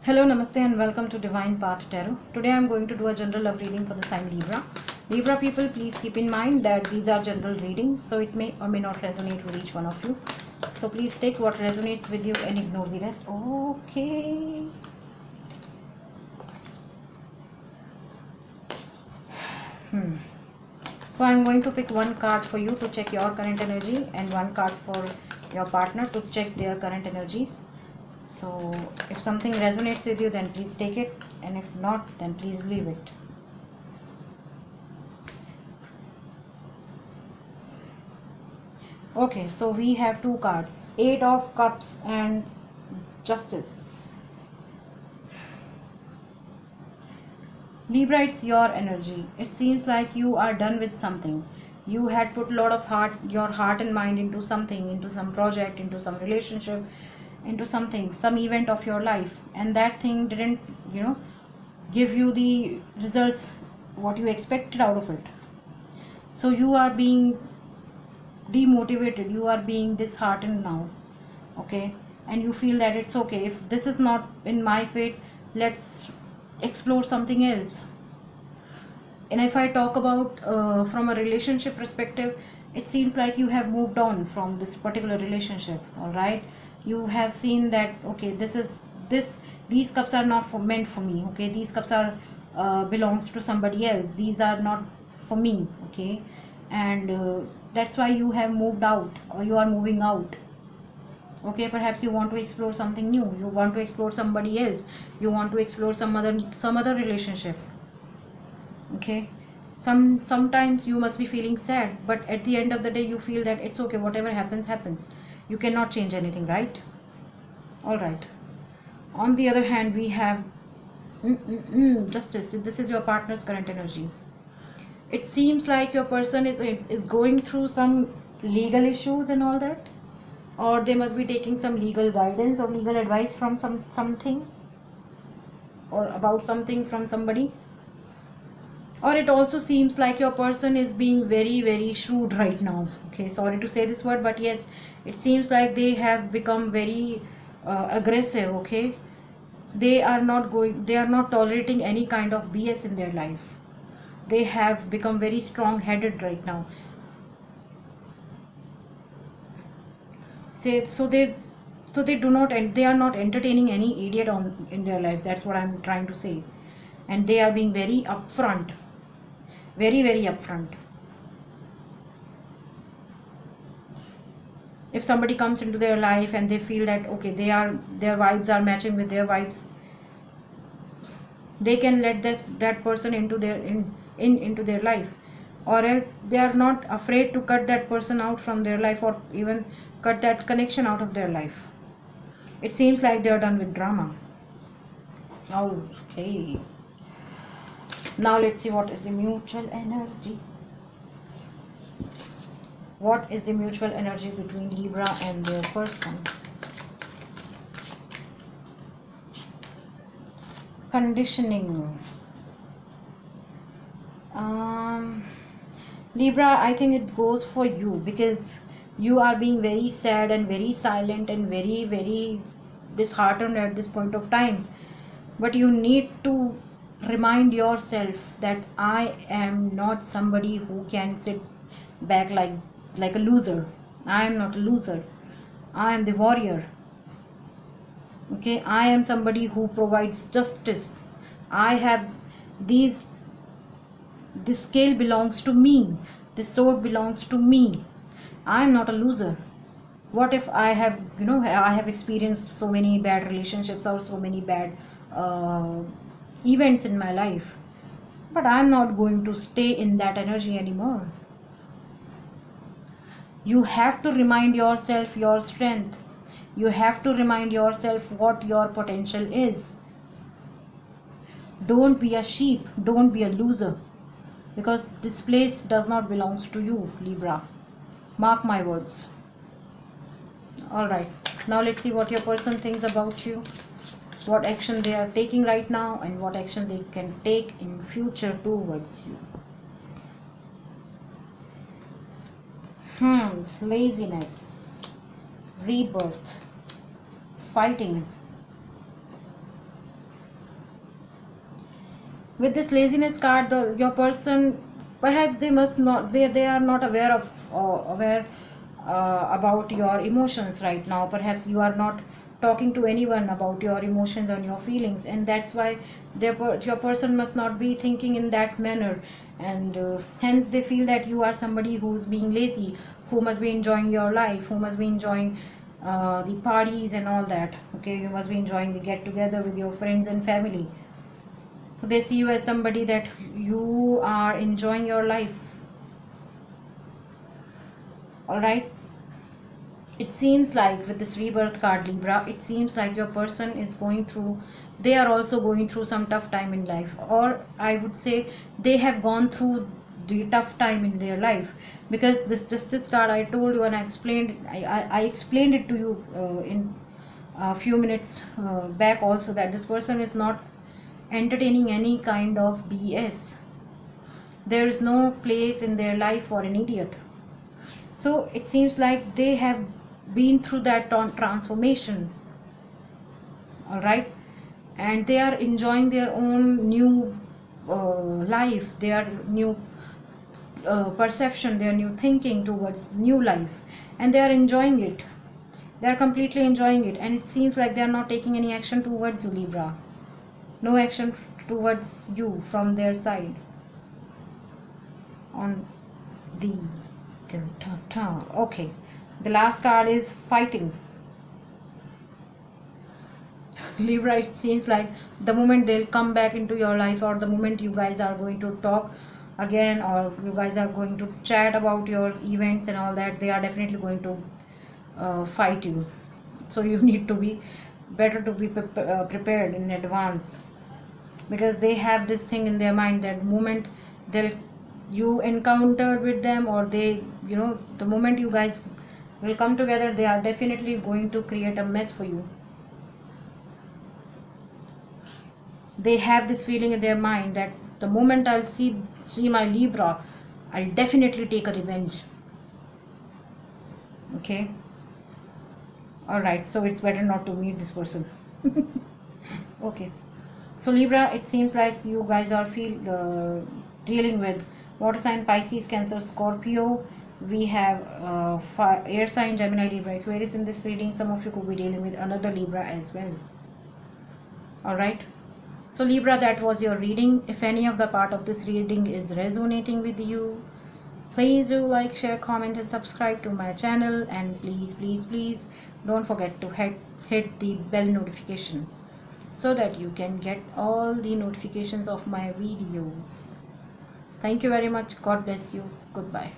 Hello, Namaste and welcome to Divine Path Tarot. Today I am going to do a general love reading for the sign Libra. Libra people, please keep in mind that these are general readings, so it may or may not resonate with each one of you. So please take what resonates with you and ignore the rest. Okay. So I am going to pick one card for you to check your current energy and one card for your partner to check their current energies. So if something resonates with you, then please take it, and if not, then please leave it. Okay, so we have two cards, Eight of Cups and Justice. Libra, it's your energy. It seems like you are done with something. You had put a lot of your heart and mind into something, into some project, into some relationship, into something, some event of your life, and that thing didn't, give you the results what you expected out of it. So you are being demotivated, you are being disheartened now, okay, and you feel that it's okay, if this is not in my fate, let's explore something else. And if I talk about from a relationship perspective, it seems like you have moved on from this particular relationship. All right, you have seen that, okay, these cups are not meant for me. Okay, these cups are belongs to somebody else. These are not for me. Okay, and that's why you have moved out, or you are moving out. Okay, perhaps you want to explore something new, you want to explore somebody else, you want to explore some other relationship. Okay, sometimes you must be feeling sad, but at the end of the day you feel that it's okay, whatever happens. You cannot change anything, right? All right, on the other hand, we have Justice. This is your partner's current energy. It seems like your person is going through some legal issues and all that, or they must be taking some legal guidance or legal advice from something, or about something from somebody. Or it also seems like your person is being very shrewd right now. Okay, sorry to say this word, but yes, it seems like they have become very aggressive. Okay, they are not tolerating any kind of BS in their life. They have become very strong headed right now. They are not entertaining any idiot in their life. That's what I'm trying to say. And they are being very upfront, very upfront. If somebody comes into their life and they feel that, okay, their vibes are matching with their vibes, they can let that person into their life, or else they are not afraid to cut that person out from their life, or even cut that connection out of their life. It seems like they are done with drama. Okay, now let's see what is the mutual energy. What is the mutual energy between Libra and their person? Conditioning. Libra, I think it goes for you, because you are being very sad and very silent and very disheartened at this point of time. But you need to remind yourself that I am not somebody who can sit back like a loser. I am not a loser. I am the warrior. Okay, I am somebody who provides justice. I have this scale belongs to me. This sword belongs to me. I am not a loser. What if I have, I have experienced so many bad relationships or so many bad events in my life, but I'm not going to stay in that energy anymore. You have to remind yourself your strength. You have to remind yourself what your potential is. Don't be a sheep, don't be a loser, because this place does not belong to you, Libra. Mark my words. All right, now let's see what your person thinks about you, what action they are taking right now, and what action they can take in future towards you. Laziness, rebirth, fighting, With this laziness card, your person, perhaps they must not, they are not aware of, aware about your emotions right now. Perhaps you are not talking to anyone about your emotions and your feelings, and that's why your person must not be thinking in that manner, and hence they feel that you are somebody who's being lazy, who must be enjoying your life, who must be enjoying the parties and all that. Okay, you must be enjoying the get together with your friends and family. So they see you as somebody that you are enjoying your life. All right. It seems like with this rebirth card, Libra, it seems like your person is going through, they are also going through some tough time in life, or I would say they have gone through the tough time in their life, because this justice card, I told you and I explained, I explained it to you in a few minutes back also, that this person is not entertaining any kind of BS. There is no place in their life for an idiot. So it seems like they have been through that transformation. All right, and they are enjoying their own new life, their new perception, their new thinking towards new life, and they are enjoying it. They are completely enjoying it, and it seems like they are not taking any action towards you, Libra. No action towards you from their side. On the okay, the last card is fighting. Libra, it seems like the moment they'll come back into your life, or the moment you guys are going to talk again, or you guys are going to chat about your events and all that, they are definitely going to fight you. So you need to be better to be prepared in advance, because they have this thing in their mind that moment they'll you encountered with them, or they, you know, the moment you guys will come together, they are definitely going to create a mess for you. They have this feeling in their mind that the moment I'll see my Libra, I'll definitely take a revenge. Okay, all right, so it's better not to meet this person. Okay, so Libra, it seems like you guys are dealing with water sign, Pisces, Cancer, Scorpio. We have air sign, Gemini, Libra, Aquarius in this reading. Some of you could be dealing with another Libra as well. All right, so Libra, that was your reading. If any of the part of this reading is resonating with you, please do like, share, comment and subscribe to my channel, and please don't forget to hit the bell notification so that you can get all the notifications of my videos. Thank you very much. God bless you. Goodbye.